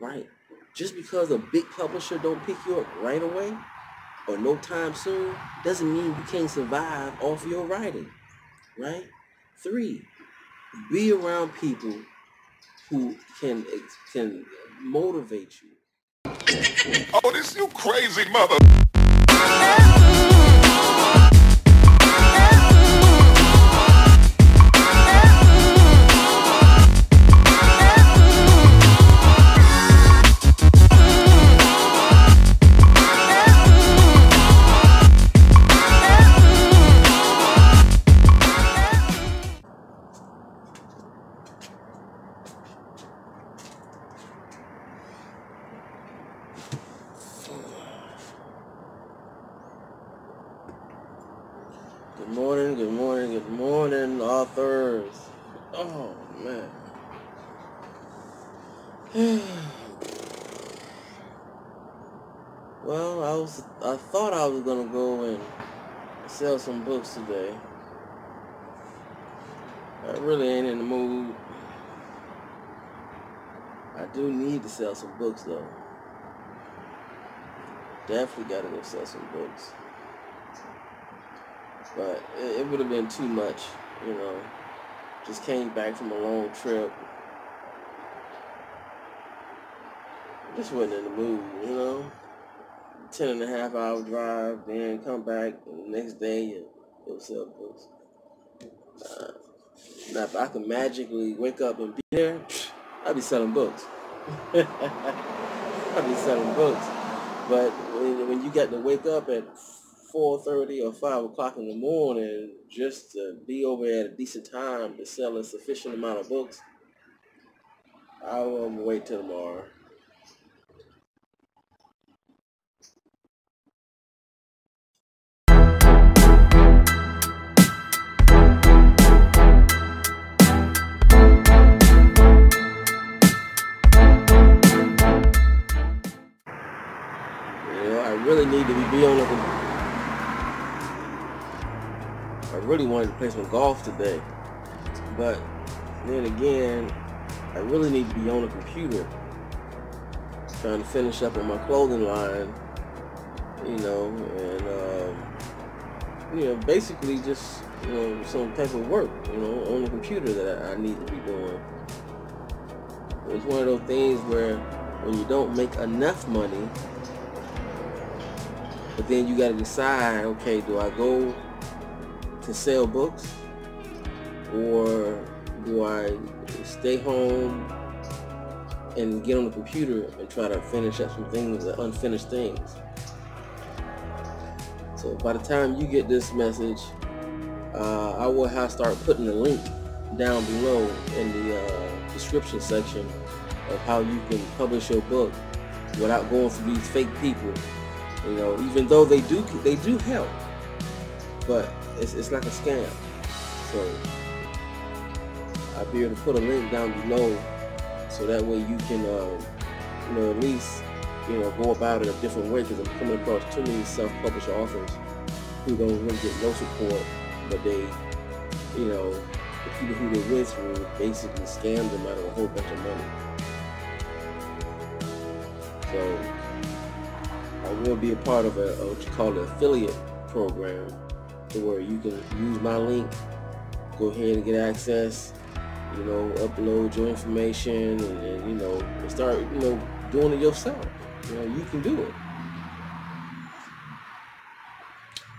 right? Just because a big publisher don't pick you up right away or no time soon doesn't mean you can't survive off your writing, right? 3, be around people who can motivate you. Oh, this you crazy mother. Good morning, authors. Oh man. Well, I thought I was gonna go and sell some books today. I really ain't in the mood. I do need to sell some books though. Definitely gotta go sell some books. But it would have been too much, you know. Just came back from a long trip. Just wasn't in the mood, you know. 10.5-hour drive, then come back, and the next day and go sell books. Now, if I could magically wake up and be there, I'd be selling books. I'd be selling books. But when you got to wake up at 4:30 or 5 o'clock in the morning just to be over at a decent time to sell a sufficient amount of books, I will wait till tomorrow. I really need to be on I really wanted to play some golf today, but then again, I really need to be on a computer trying to finish up on my clothing line, and basically just some type of work, on the computer that I need to be doing. It's one of those things where when you don't make enough money, but then you got to decide, okay, do I go to sell books or do I stay home and get on the computer and try to finish up some things, unfinished things? So by the time you get this message, I will start putting a link down below in the description section of how you can publish your book without going through these fake people. Even though they do help, but it's like a scam. So I'll be able to put a link down below, so that way you can, at least, go about it a different way. Because I'm coming across too many self-published authors who don't really get no support, but they, the people who they're with will basically scam them out of a whole bunch of money. So I will be a part of what you call an affiliate program, to where you can use my link, go ahead and get access, upload your information, and start, doing it yourself. You can do it.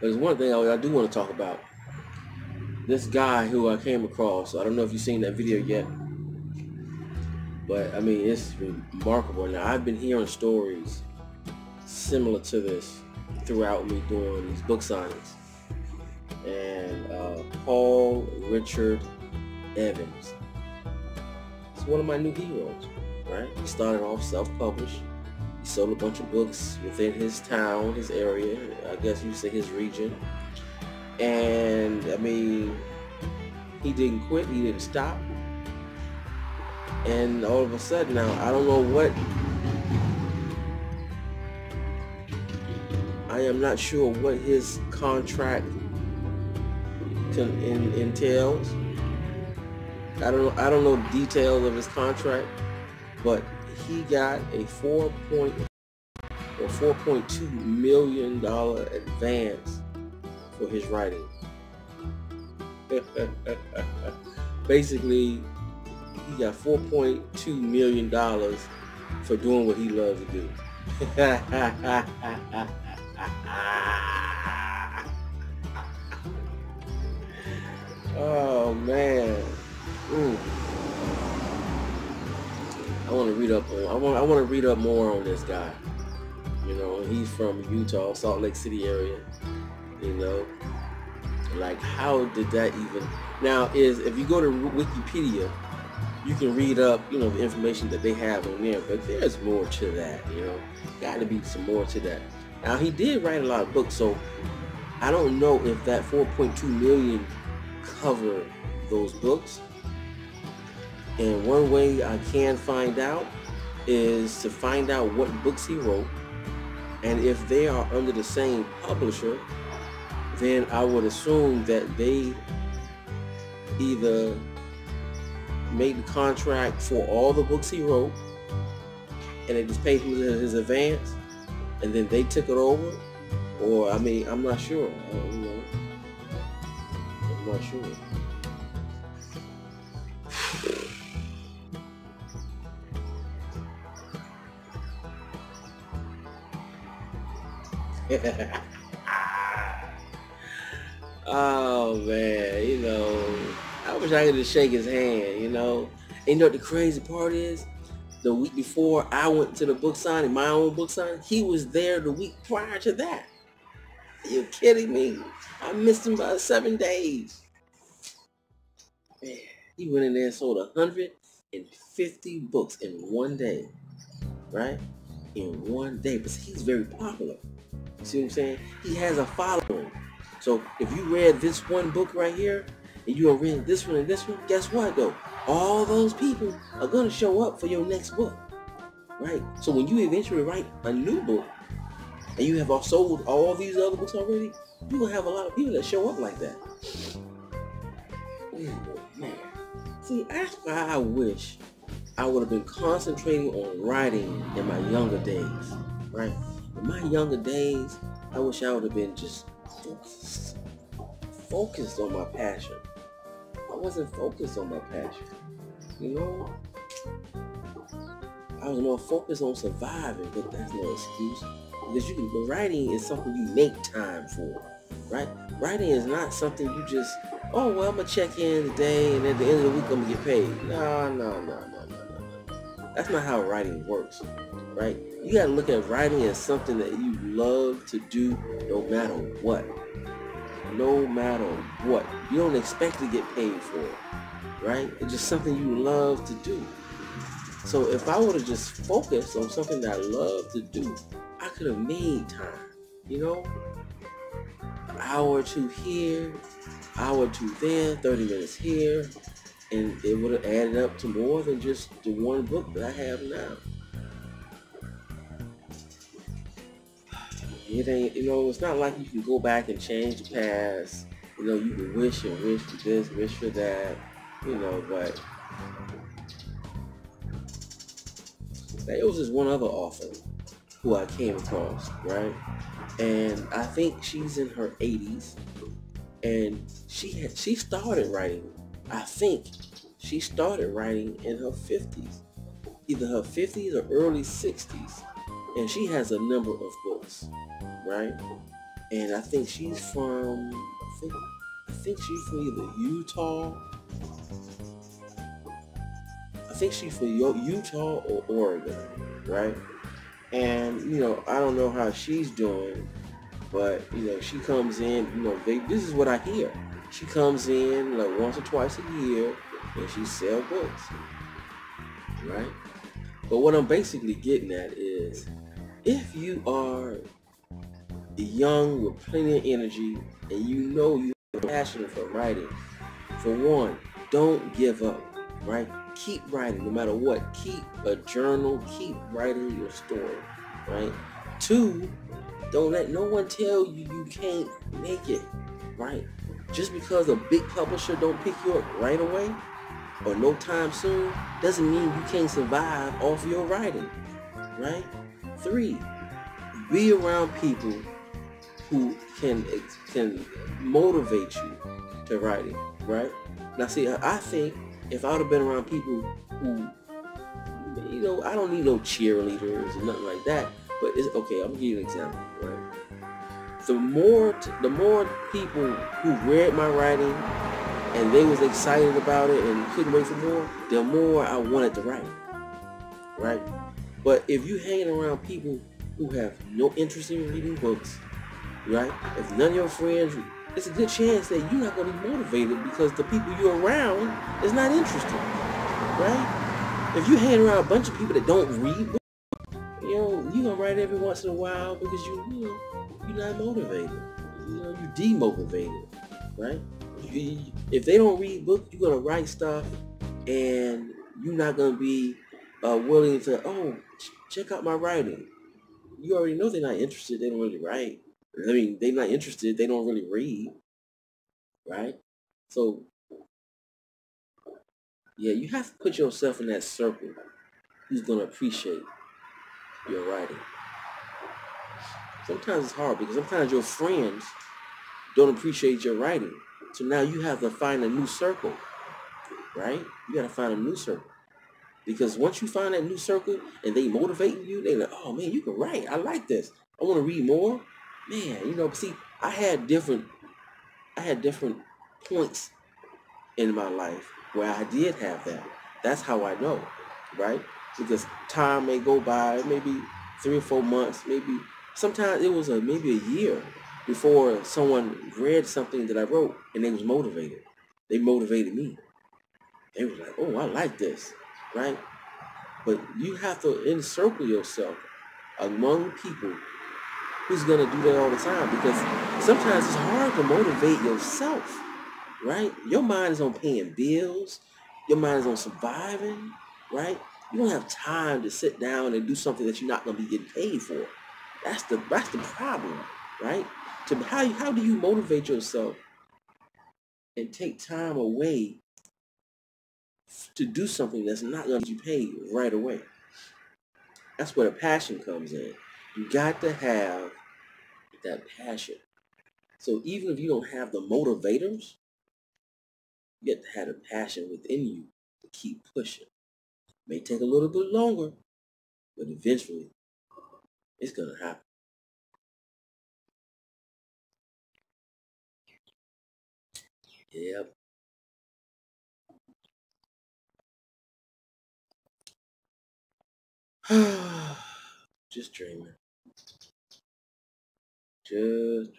There's one thing I do want to talk about. This guy who I came across, I don't know if you've seen that video yet, but I mean, it's remarkable. Now, I've been hearing stories similar to this throughout me doing these book signings. And Paul Richard Evans, he's one of my new heroes, right? He started off self-published. He sold a bunch of books within his town, his area, I guess you say his region. And I mean, he didn't quit, he didn't stop. And all of a sudden now, I don't know what, I am not sure what his contract entails. I don't know details of his contract, but he got a $4.2 million advance for his writing. Basically, he got $4.2 million for doing what he loves to do. Oh man. I want to read up on. I want to read up more on this guy. You know, he's from Utah, Salt Lake City area. You know, like how did that even? Now if you go to Wikipedia, you can read up, you know, the information that they have on there. But there's more to that. You know, got to be some more to that. Now he did write a lot of books, so I don't know if that 4.2 million cover those books. And one way I can find out is to find out what books he wrote, and if they are under the same publisher, then I would assume that they either made the contract for all the books he wrote and they just paid him his advance and then they took it over, or I'm not sure. I'm not sure. Oh man, you know, I wish I could just shake his hand, you know. And you know what the crazy part is? The week before I went to the book signing, my own book signing, he was there the week prior to that. Are you kidding me? I missed him by 7 days. Man, he went in there and sold 150 books in one day, right? In one day, but he's very popular. You see what I'm saying? He has a following. So if you read this one book right here, and you are reading this one and this one, guess what though? All those people are going to show up for your next book, right? So when you eventually write a new book, and you have sold all these other books already, you're going to have a lot of people that show up like that. Oh, man. See, that's why I wish I would have been concentrating on writing in my younger days, right? In my younger days, I wish I would have been just focused on my passion. I wasn't focused on my passion, you know? I was more focused on surviving, but that's no excuse. Because writing is something you make time for, right? Writing is not something you just, oh, well, I'm going to check in today, and at the end of the week, I'm going to get paid. No. That's not how writing works, right? You got to look at writing as something that you love to do no matter what. No matter what. You don't expect to get paid for it, right? It's just something you love to do. So if I would have just focused on something that I love to do, I could have made time, you know? An hour or two here, hour or two there, 30 minutes here, and it would have added up to more than just the one book that I have now. It ain't, you know, it's not like you can go back and change the past. You know, you can wish and wish for this, wish for that, you know, but there was this one other author who I came across, right? And I think she's in her 80s, and she started writing. I think she started writing in her 50s, either her 50s or early 60s, and she has a number of books, right? And I think she's from, I think she's from either Utah. I think she's from Utah or Oregon, right? And, you know, I don't know how she's doing, but, you know, she comes in, you know, this is what I hear. She comes in like once or twice a year and she sells books, right? But what I'm basically getting at is, if you are young with plenty of energy and you know you have a passion for writing, for one, don't give up, right? Keep writing no matter what. Keep a journal. Keep writing your story, right? Two, don't let no one tell you you can't make it, right? Just because a big publisher don't pick you up right away, or no time soon doesn't mean you can't survive off your writing, right? 3, be around people who can motivate you to writing, right? Now, see, I think if I would have been around people who, I don't need no cheerleaders or nothing like that. But it's okay. I'm gonna give you an example, right? The more people who read my writing and they was excited about it and couldn't wait for more, the more I wanted to write, right? But if you hanging around people who have no interest in reading books, right? If none of your friends, it's a good chance that you're not going to be motivated because the people you're around is not interested, right? If you hang around a bunch of people that don't read books, you're gonna write every once in a while because you're not motivated. You're demotivated, right? If they don't read books, you're gonna write stuff, and you're not gonna be willing to check out my writing. You already know they're not interested. They don't really write. I mean, they're not interested. They don't really read, right? So yeah, you have to put yourself in that circle who's gonna appreciate your writing. Sometimes it's hard because sometimes your friends don't appreciate your writing. So now you have to find a new circle, right? You got to find a new circle. Because once you find that new circle and they motivate you, they're like, oh man, you can write. I like this. I want to read more. Man, see, I had different points in my life where I did have that. That's how I know, right? Because time may go by, maybe 3 or 4 months, maybe sometimes it was maybe a year before someone read something that I wrote and they was motivated. They motivated me. They was like, oh, I like this, right? But you have to encircle yourself among people who's going to do that all the time, because sometimes it's hard to motivate yourself, right? Your mind is on paying bills. Your mind is on surviving, right? You don't have time to sit down and do something that you're not going to be getting paid for. That's the problem, right? How do you motivate yourself and take time away to do something that's not going to get you paid right away? That's where the passion comes in. You got to have that passion. So even if you don't have the motivators, you get to have the passion within you to keep pushing. It may take a little bit longer, but eventually it's going to happen. Yep. Just dreaming. Just